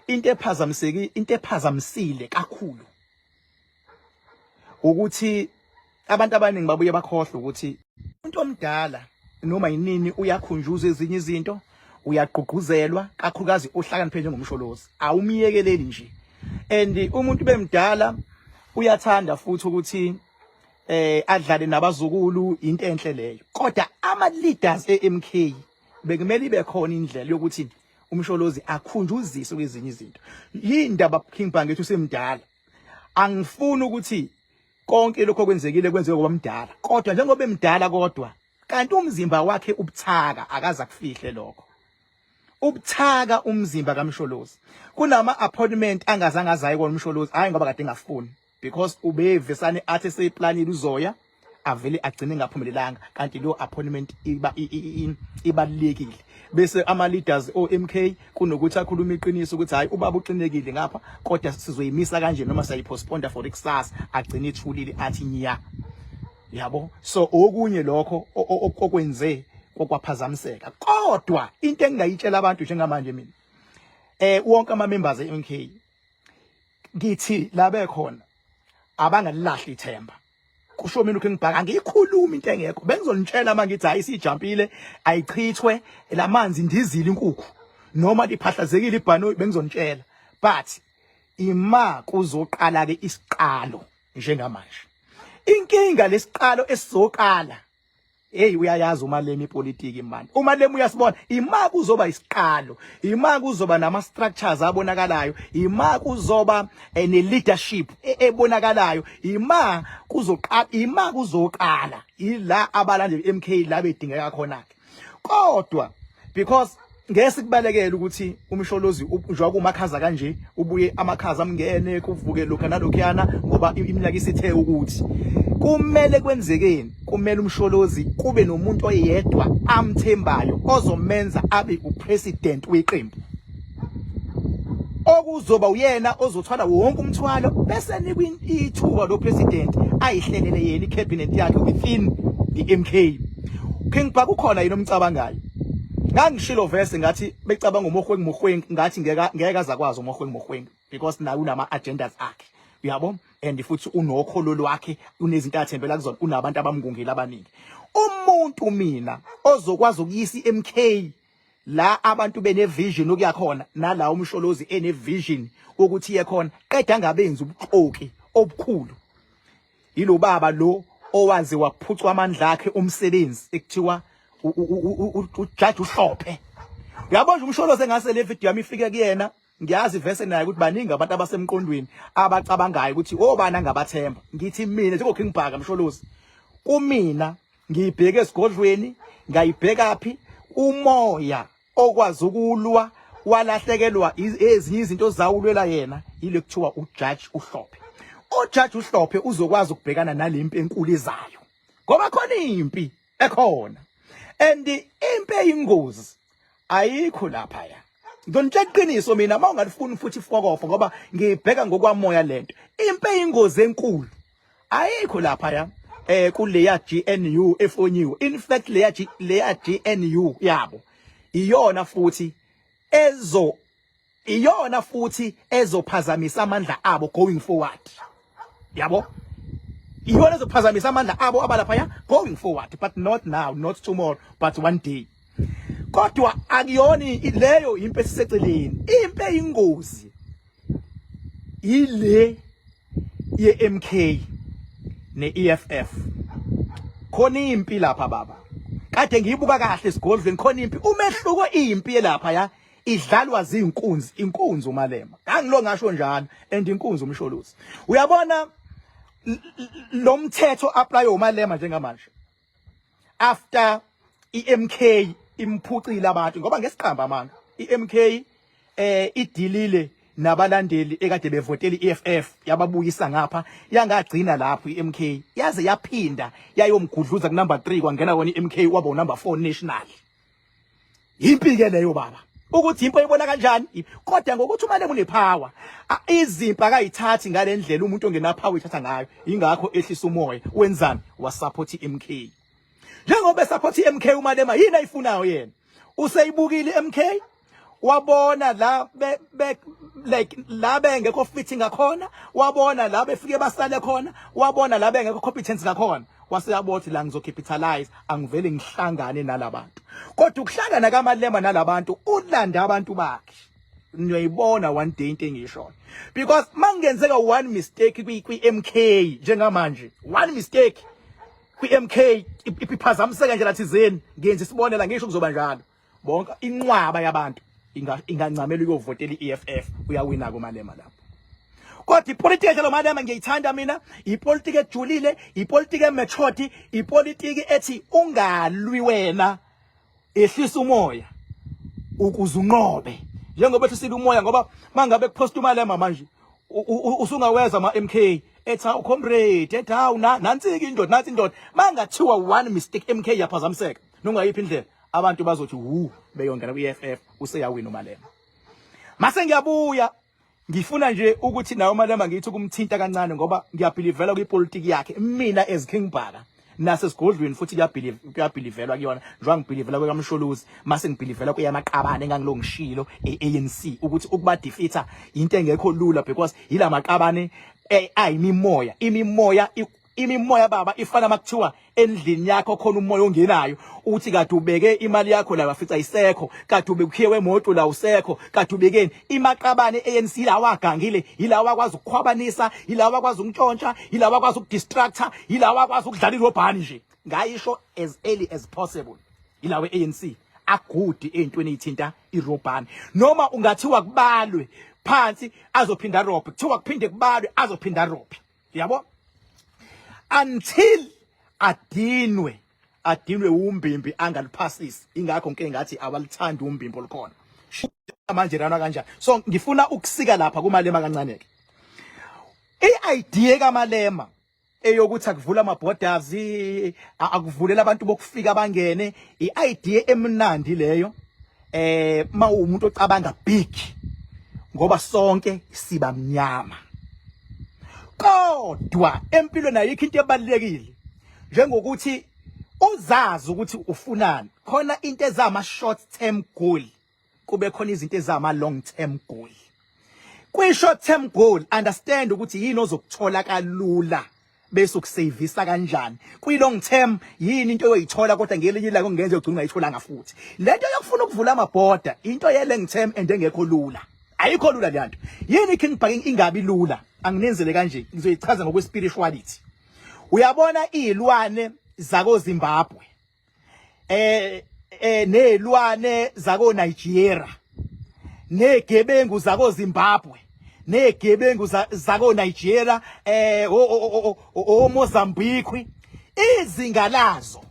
into ephazamisile kakhulu ukuthi abantu abaningi babuye bakhohlwa ukuthi umuntu omdala noma yinini uyakhunjuza ezinye izinto, uyagqugquzelwa, kakhulukazi ohlakaniphe njengomsholozi, awumiyekeleli nje. And umuntu bemdala uyathanda futhi ukuthi adlale nabazukulu, into enhle leyo. Kodwa ama leaders eMK bekumele ibe khona indlela yokuthi umsholozi akhunjuzise kwezinye izinto. Yindaba King Bhangethu usemdala. Angifuni ukuthi konke lokho kwenzekile kwenziwe kwabamdala. Kodwa njengoba emdala kodwa kanti umzimba wakhe ubuthaka akaza kufihle lokho. Ubuthaka umzimba kaMsholozi. Kunama appointment angazange azaye kwaMsholozi, hayi ngoba kade ngafuni, because ubevesane athi seyiplanile uzoya avele agcine ngaphumelelanga, kanti lo appointment ibalekile. Bese ama leaders oMK kunokuthi akhuluma iqiniso ukuthi hayi ubaba uqinekile ngapha, kodwa sizoyimisa kanje noma sayipostpone for ikusasa, agcine ithulile athi nya. Yabo, so okunye lokho okwenze kokwaphazamiseka. Kodwa into engingayitshela abantu njengamanje mina, wonke ama members eMK ngithi labe khona abangalilahli ithemba. Kusho mina ukuthi ngibhaka ngiyikhuluma into engekho, bengizonitshela manje ngithi hayi sijampile ayichithwe lamanzi ndizile inkukhu noma liphahlazekile ibhanoyi, bengizonitshela. But ima kuzoqala ke isiqalo njengamanje. Inkinga lesiqalo esizoqala, hey uyayazi umalema ipolitiki manje. Umalema uyasibona, ima kuzoba isiqalo, ima kuzoba nama structures abonakalayo, ima kuzoba ne leadership ebonakalayo, ima kuzoqala ila abalandeli MK la bedingeka khona ke. Kodwa because ngeke kubalekela ukuthi umsholozi njengoba kumakhaza kanje ubuye amakhaza amngene kuvuke lokho nalokhuyana, ngoba iminyaka isithe ukuthi kumele kwenzekeni, kumele umsholozi kube nomuntu oyedwa amthembayo ozomenza abe upresident weqembu, okuzoba uyena ozothwala wonke umthwalo, bese nikwe ithuba lo president ayihlelele yena icabinet yakhe within the MK. King Bhaka ukhona yini omcabangayo? Ngangishilo verse ngathi becabanga uMogoeng ngathi ngeke azakwazi uMogoeng because naye unama agendas akhe, uyabo, and futhi unokholo lwakhe, unezinto athembela kuzona, unabantu abamngungile abaningi. Umuntu mina ozokwazi ukuyisa iMK la abantu bene vision okuya khona, nala umsholozi ene vision ukuthi iye khona, qeda ngabenzi ubuxoki obukhulu, yilo baba lo owazi waphucwa amandla akhe omsebenzi ekuthiwa uJudge uHlophe. Uyabona nje umsholozi engase le video yami ifike kuyena, ngiyazi verse naye ukuthi baningi abantu abasemqondweni abacabangayo ukuthi obani angabathemba. Ngithi mina njengo King Bhaka msholozi, kumina ngiyibheke esigodlweni, ngayibheka phi umoya okwazi ukulwa walahlekelwa ezinye izinto zawulwela yena, yile kuthiwa uJudge uHlophe. UJudge uHlophe uzokwazi ukubhekana nalempi enkulu ezayo, ngoba khona impi ekhona, and impi eyingozi ayikho lapha ya. Ngitshela iqiniso mina, mawungalifuni futhi ifokofo ngoba ngibheka ngokwamoya lento. Impi eyingozi enkulu ayikho lapha ya kuleya GNU efonyiwe. In fact leya GNU yabo iyona futhi ezophazamisa amandla abo going forward. Yabo, iyona ezophazamisa amandla abo abalapha ya going forward, but not now, not tomorrow, but one day. Kodwa akuyoni leyo impi esiseceleni. Impi eyingozi ile ye-MK ne-EFF. Khona impi lapha baba, kade ngiyibuka kahle esigodlweni, khona impi. Umehluko impi lapha ya idlalwa zinkunzi, inkunzi umalema, angilo ngasho njalo, and inkunzi umsholozi. Uyabona lo mthetho apply umalema njengamanje after iMK imphucile abantu, ngoba ngesiqhamba manje iMK idilile nabalandeli ekade bevotela iEFF, yababuyisa ngapha, yangagcina lapho iMK yaze yaphinda yayomgudluza ku number 3 kwangena wona iMK waba number 4 national. Impi ke leyo baba, ukuthi impi oyibona kanjani, kodwa ngokuthi umalema unepower, izimpi akayithathi ngalendlela umuntu ongena power ithatha ngayo. Ingakho ehlisa umoya, wenzani, wasupport iMK. Njengoba support iMK umalema yini ayifunayo yena, useyibukile iMK, wabona la like la bengekho fitting ngakhona, wabona la befike basale khona, wabona la bengekho competence ngakhona, waseyabothi la ngizocapitalize, angivele ngihlangane nalabantu. Kodwa ukuhlangana kaMalema nalabantu ulanda abantu bakhe. Niyoyibona one day into engisho. Because mangenzeka one mistake kwi MK njengamanje, one mistake kwi MK iphazamiseka nje lathizeni, ngenze sibonela ngisho kuzoba njalo. Bonke inqwaba yabantu ingancamela ukuyovotela iEFF, uyawina koMalema lapho. Kodwa ipolitiki lo Malema ngiyithanda mina, ipolitiki ejulile, ipolitiki ematured, ipolitiki ethi ungalwi wena, ehlisa umoya ukuze unqobe. Njengoba ehlisa umoya ngoba mangabe kupost uMalema manje usungaweza ama MK etha comrade etha nansi indoda nansi indoda, mangathiwa one mistake MK yaphazamiseka nongayiphi indlela, abantu bazothi beyongena kwiEFF useyawina uMalema. Mase ngiyabuya ngifuna nje ukuthi nawo uMalema ngithi ukumthinta kancane ngoba ngiyabhilivela kwipolitiki yakhe mina as King Bhaka nasesigodlweni futhi kuyabhilivelwa kuyona njengoba ngibhilivela kwekamsholozi, mase ngibhilivela kuyamaqabane engangilongishilo ANC ukuthi ukuba defeater into engekho lula because yila maqabane ayimimoya, imimoya baba ifana makuthiwa endlini yakho khona umoya ongenayo, uthi kade ubeke imali yakho la wafica isekho, kade ubekhiwe wemoto la usekho, kade ubekeni imaqabane ANC lawa agangile, yilawa akwazi ukukhwabanisa, yilawa akwazi ukuntshontsha, yilawa akwazi ukudistracta, yilawa akwazi ukudlala irobhani nje. Ngayisho as early as possible, yilawa ANC agudi entweni ezithinta irobhani, noma ungathiwa kubalwe phansi azophinda robhe, kuthiwa kuphinde kubalwe azophinda robhe, yabo, until adinwe umbimbi angaliphasisi. Ingakho nke ngathi abalithanda umbimbi olukhona manje rana kanjani. So ngifuna ukusika lapha kuMalema kancane ke i-idea kaMalema eyokuthi akuvula ama borders, akuvulela abantu bokufika bangene, i-idea emnandi leyo umuntu ocabanga big ngoba sonke siba mnyama. Kodwa empilo nayo ikho into ebalekile njengokuthi uzazi ukuthi ufunani. Khona into ezama short term goal, kube khona izinto ezama long term goal. Kwi short term goal understand ukuthi yini ozokuthola kalula bese ukusavisa kanjani. Kwi long term yini into oyithola kodwa ngelinye ilanga ungenze ugcina ungayitholanga futhi. Lento yokufuna ukuvula amabhoda into ye long term and engekho lula, ayikho lula le nto. Yini King Bhaka ingabi lula? Anginenzele kanje, ngizoyichaza ngokwe spirituality. Uyabona izilwane zako Zimbabwe nezilwane zako Nigeria, negebengu zako Zimbabwe, negebengu zako Nigeria, Mozambique, izinga lazo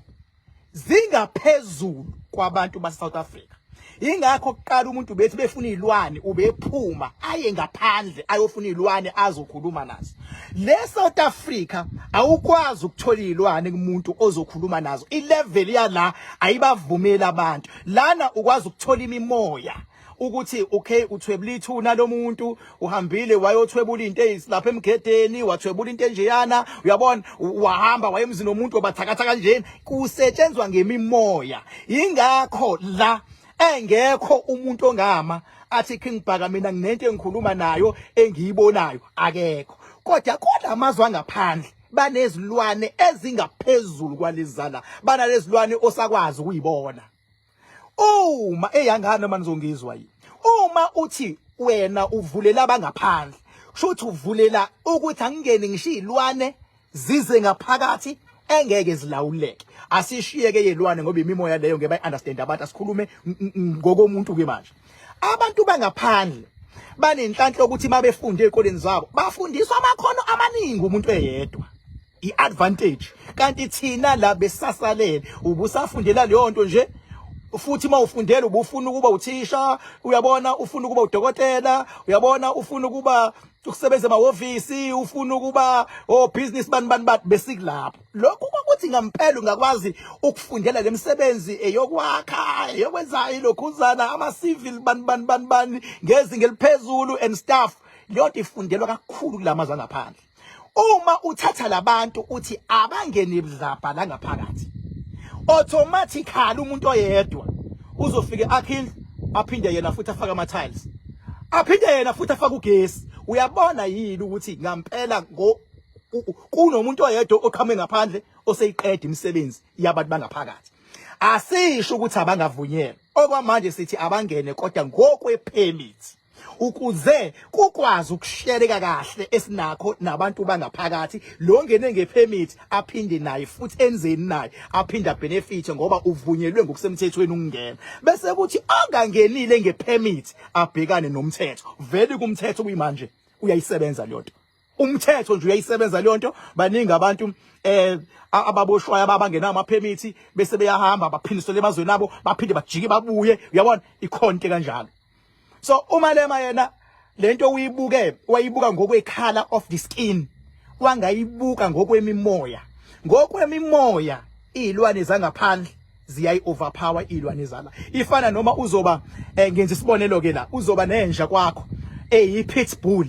zingaphezulu kwabantu base South Africa. Ingakho kuqala umuntu bethi befuna izilwane ubephuma aye ngaphandle ayofuna izilwane azokhuluma nazo. Le South Africa awukwazi ukuthola izilwane kumuntu ozokhuluma nazo. I-level yala ayibavumeli abantu. Lana ukwazi ukuthola imimoya ukuthi okay uthwebula ithuna lomuntu, uhambile wayothwebula into ezilapha emgedeni, wathwebula into enjeyana, uyabona, wahamba wayemzini nomuntu obathakatha kanjeni, kusetshenzwa ngemimoya. Ingakho la engekho umuntu ongama athi King Bhaka mina nginento engikhuluma nayo engiyibonayo, akekho. Kodwa amazwe angaphandle banezilwane ezingaphezulu kwalizala, banalezilwane osakwazi ukuyibona. Uma eyangana noma nizongizwa yini, uma uthi wena uvulela abangaphandle, kusho ukuthi uvulela ukuthi angingene ngisho izilwane zize ngaphakathi engeke zilawuleke. Asishiyeke yezilwane ngoba imimoya leyo ngeke bayiunderstand abantu, asikhulume ngokomuntu ke manje. Abantu bangaphandle banenhlanhla ukuthi mabefunde ezikoleni zabo bafundiswa amakhono amaningi umuntu eyedwa, i-advantage. Kanti thina la besasalele ubusafundela leyo nto nje, futhi mawufundela ubufuna ukuba uthisha, uyabona, ufuna ukuba udokotela, uyabona, ufuna ukuba ukusebenza emahhovisi, ufuna ukuba business bani besikulapho. Lokho ukuthi ngempela ungakwazi ukufundela lemisebenzi eyokwakha, eyokwenza ilokhuzana, ama civil bani ngezinga eliphezulu and stuff. Leyo nto ifundelwa kakhulu kulamazwe angaphandle. Uma uthatha labantu uthi abangene budlabha la ngaphakathi, automatically umuntu oyedwa uzofika akhile aphinde yena futhi afaka ama tiles, aphinde yena futhi afaka ugesi. Uyabona yini ukuthi ngampela kunomuntu oyedwa oqhame ngaphandle oseyiqeda imisebenzi yabantu bangaphakathi. Asisho ukuthi abangavunyelwa, okwamanje sithi abangene kodwa ngokwe-permit, ukuze kukwazi ukushereka kahle esinakho nabantu bangaphakathi. Lo ngene nge-permit aphinde naye futhi enzeni naye aphinde benefit ngoba uvunyelwe ngokusemthethweni ukungena, bese kuthi angangenile nge-permit abhekane nomthetho. Vele kumthetho kuyimanje uyayisebenza le nto, umthetho nje uyayisebenza le nto. Baningi abantu ababoshwayo abangena ama-permit bese beyahamba baphindisele emazweni nabo baphinde bajike babuye. Uyabona ikhonte kanjalo. So uMalema yena lento wayibuka ngokwe-color of the skin, wangayibuka ngokwemimoya. Ngokwemimoya izilwane zangaphandle ziyayi-overpower izilwane zala. Ifana noma uzoba ngenza isibonelo ke la, uzoba nenja kwakho eyi-pitbull,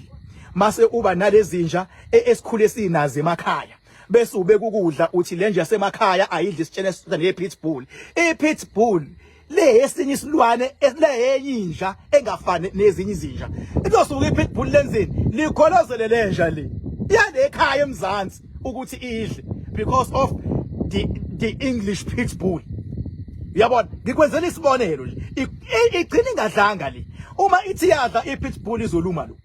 mase uba nalezinja esikhule sinazo emakhaya, bese ubeka ukudla uthi lenja yasemakhaya ayidli isitshene esifana ne-pitbull. I-pitbull le esinye isilwane esiyinja engafani nezinye izinja, izosuka i-pitbull lenzeni likholozele lenja le yale ekhaya eMzansi ukuthi idle because of the English pitbull. Uyabona, ngikwenzela isibonelo nje, igcina ingadlanga le. Uma ithi yadla i-pitbull izoluma lo.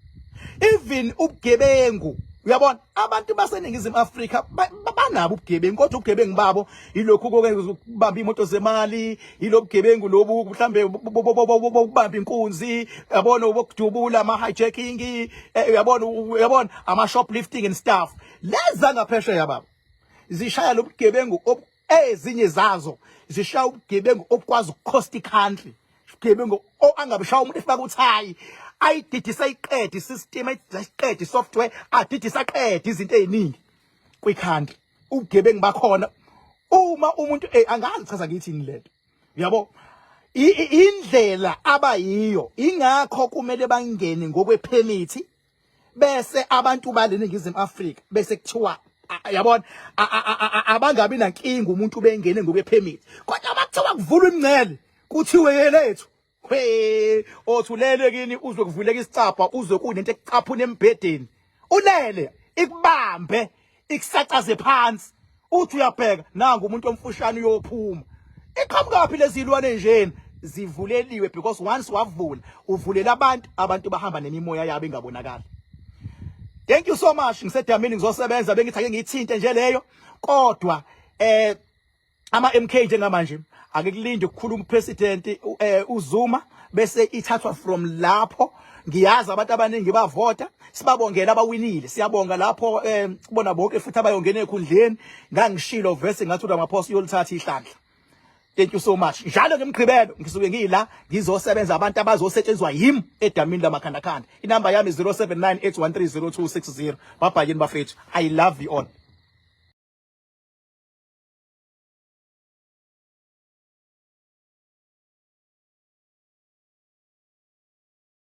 Even ubugebengu, uyabona, abantu baseningizimu Afrika banabo ubugebengu, kodwa ubugebengu babo ilokhu kokubamba imoto zemali, ilobugebengu lobu mhlambe ukubamba inkunzi, uyabona, ukudubula ama hijacking, uyabona ama shoplifting and stuff. Leza ngaphesheya baba zishaya lobugebengu ezinye zazo zishaya ubugebengu obukwazi ukukhosta icountry. Ubugebengu angabishaya umuntu efaka uthayi ayididisa iqede system, ayiqede software, adidisa qede izinto eziningi kwi-country. Ubugebengu bakhona uma umuntu angazi chaza ngithi ngilento. Uyabo, indlela abayiyo ingakho kumele bangene ngokwe-permit, bese abantu baleningizimu Afrika bese kuthiwa yabona abangabi nankinga umuntu bengene ngokwe-permit, kodwa abakuthiwa kuvulwa imncele kuthiwe yelethu othulele kini uzwe kuvuleka isicapha, uzwe kunento ekucaphuna embhedeni, ulele ikubambe ikusacaze phansi, uthi uyabheka nanga umuntu omfushane uyophuma. Iqhamukapi lezi zilwane njeni zivuleliwe because once wavula uvulela abantu bahamba nemimoya yabo ingabonakala. Thank you so much. Ngisedamini ngizosebenza bengithi ake ngithinte nje leyo, kodwa ama MK njengamanje ake kulinde ukukhuluma upresident uZuma bese ithathwa from lapho. Ngiyazi abantu abaningi bavota, sibabongela abawinile, siyabonga lapho kubona bonke futhi abayongena ekhundleni. Ngangishilo verse ngathi uMaphosa uyolithatha ihlandla. Thank you so much. Njalo ngemgqibelo ngisuke ngila ngizosebenza abantu abazosetshenzwa yimi edamini lamakhandakhanda. Inamba yami 0798130260. Babhayeni bafethu, I love you all.